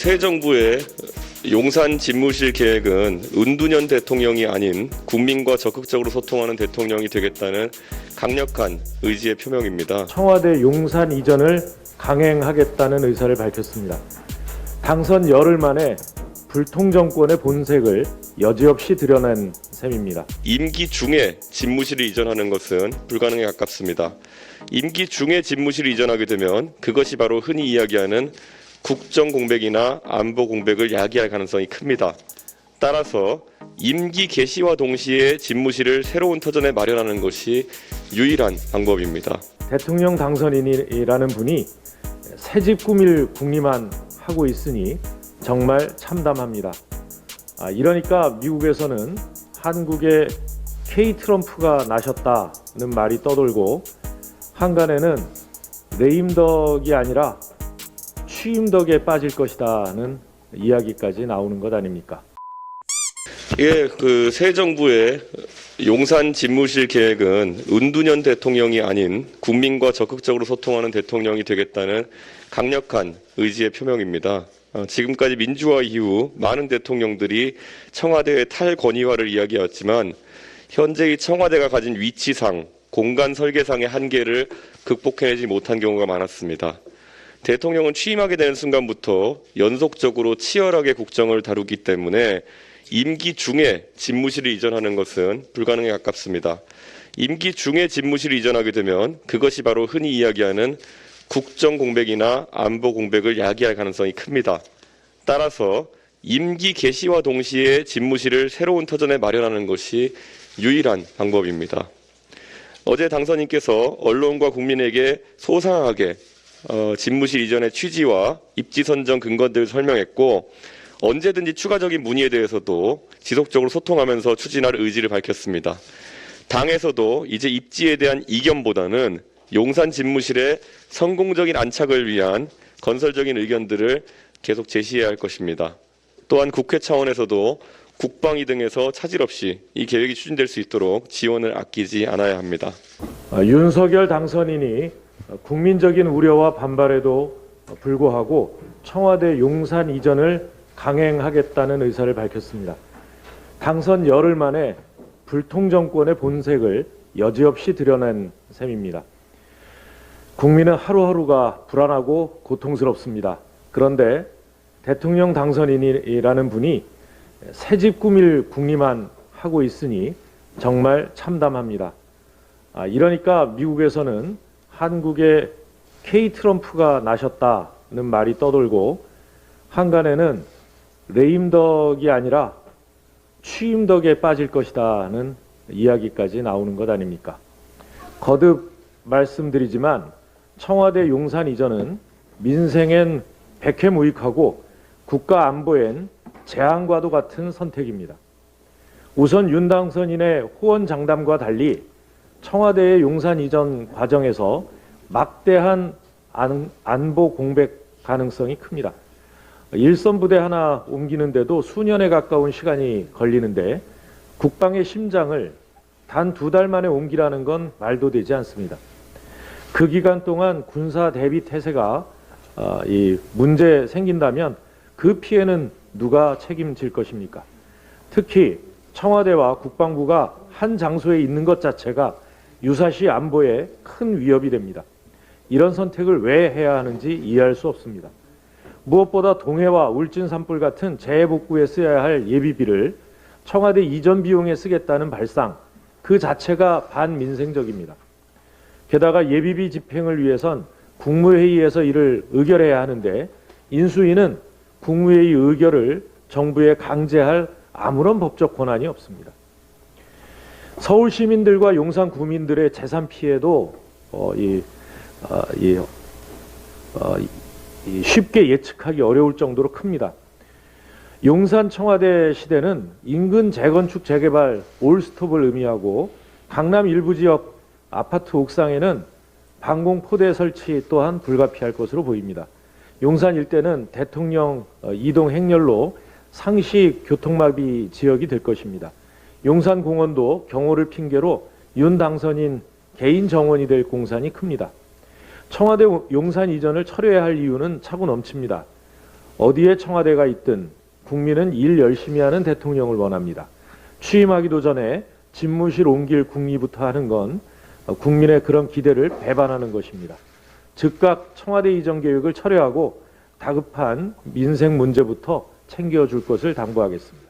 새 정부의 용산 집무실 계획은 은둔형 대통령이 아닌 국민과 적극적으로 소통하는 대통령이 되겠다는 강력한 의지의 표명입니다. 청와대 용산 이전을 강행하겠다는 의사를 밝혔습니다. 당선 열흘 만에 불통정권의 본색을 여지없이 드러낸 셈입니다. 임기 중에 집무실을 이전하는 것은 불가능에 가깝습니다. 임기 중에 집무실을 이전하게 되면 그것이 바로 흔히 이야기하는 국정 공백이나 안보 공백을 야기할 가능성이 큽니다. 따라서 임기 개시와 동시에 집무실을 새로운 터전에 마련하는 것이 유일한 방법입니다. 대통령 당선인이라는 분이 새집 꾸밀 궁리만 하고 있으니 정말 참담합니다. 이러니까 미국에서는 한국에 K 트럼프가 나셨다는 말이 떠돌고 한간에는 레임덕이 아니라 취임덕에 빠질 것이다는 이야기까지 나오는 것 아닙니까? 예, 새 정부의 용산 집무실 계획은 은둔형 대통령이 아닌 국민과 적극적으로 소통하는 대통령이 되겠다는 강력한 의지의 표명입니다. 지금까지 민주화 이후 많은 대통령들이 청와대의 탈권위화를 이야기했지만 현재의 청와대가 가진 위치상, 공간 설계상의 한계를 극복해내지 못한 경우가 많았습니다. 대통령은 취임하게 되는 순간부터 연속적으로 치열하게 국정을 다루기 때문에 임기 중에 집무실을 이전하는 것은 불가능에 가깝습니다. 임기 중에 집무실을 이전하게 되면 그것이 바로 흔히 이야기하는 국정 공백이나 안보 공백을 야기할 가능성이 큽니다. 따라서 임기 개시와 동시에 집무실을 새로운 터전에 마련하는 것이 유일한 방법입니다. 어제 당선인께서 언론과 국민에게 소상하게 집무실 이전의 취지와 입지 선정 근거들을 설명했고 언제든지 추가적인 문의에 대해서도 지속적으로 소통하면서 추진할 의지를 밝혔습니다. 당에서도 이제 입지에 대한 이견보다는 용산 집무실의 성공적인 안착을 위한 건설적인 의견들을 계속 제시해야 할 것입니다. 또한 국회 차원에서도 국방위 등에서 차질 없이 이 계획이 추진될 수 있도록 지원을 아끼지 않아야 합니다. 윤석열 당선인이 국민적인 우려와 반발에도 불구하고 청와대 용산 이전을 강행하겠다는 의사를 밝혔습니다. 당선 열흘 만에 불통정권의 본색을 여지없이 드러낸 셈입니다. 국민은 하루하루가 불안하고 고통스럽습니다. 그런데 대통령 당선인이라는 분이 새집 꾸밀 궁리만 하고 있으니 정말 참담합니다. 이러니까 미국에서는 한국에 K 트럼프가 나셨다는 말이 떠돌고 한간에는 레임덕이 아니라 취임덕에 빠질 것이다는 이야기까지 나오는 것 아닙니까? 거듭 말씀드리지만 청와대 용산 이전은 민생엔 백해무익하고 국가 안보엔 재앙과도 같은 선택입니다. 우선 윤 당선인의 호언장담과 달리 청와대의 용산 이전 과정에서 막대한 안보 공백 가능성이 큽니다. 일선 부대 하나 옮기는데도 수년에 가까운 시간이 걸리는데 국방의 심장을 단 2달 만에 옮기라는 건 말도 되지 않습니다. 그 기간 동안 군사 대비 태세가 문제 생긴다면 그 피해는 누가 책임질 것입니까? 특히 청와대와 국방부가 한 장소에 있는 것 자체가 유사시 안보에 큰 위협이 됩니다. 이런 선택을 왜 해야 하는지 이해할 수 없습니다. 무엇보다 동해와 울진 산불 같은 재해복구에 써야 할 예비비를 청와대 이전 비용에 쓰겠다는 발상 그 자체가 반민생적입니다. 게다가 예비비 집행을 위해선 국무회의에서 이를 의결해야 하는데 인수위는 국무회의 의결을 정부에 강제할 아무런 법적 권한이 없습니다. 서울 시민들과 용산 구민들의 재산 피해도 쉽게 예측하기 어려울 정도로 큽니다. 용산 청와대 시대는 인근 재건축 재개발 올스톱을 의미하고 강남 일부 지역 아파트 옥상에는 방공 포대 설치 또한 불가피할 것으로 보입니다. 용산 일대는 대통령 이동 행렬로 상시 교통마비 지역이 될 것입니다. 용산 공원도 경호를 핑계로 윤 당선인 개인 정원이 될 공산이 큽니다. 청와대 용산 이전을 철회해야 할 이유는 차고 넘칩니다. 어디에 청와대가 있든 국민은 일 열심히 하는 대통령을 원합니다. 취임하기도 전에 집무실 옮길 궁리부터 하는 건 국민의 그런 기대를 배반하는 것입니다. 즉각 청와대 이전 계획을 철회하고 다급한 민생 문제부터 챙겨줄 것을 당부하겠습니다.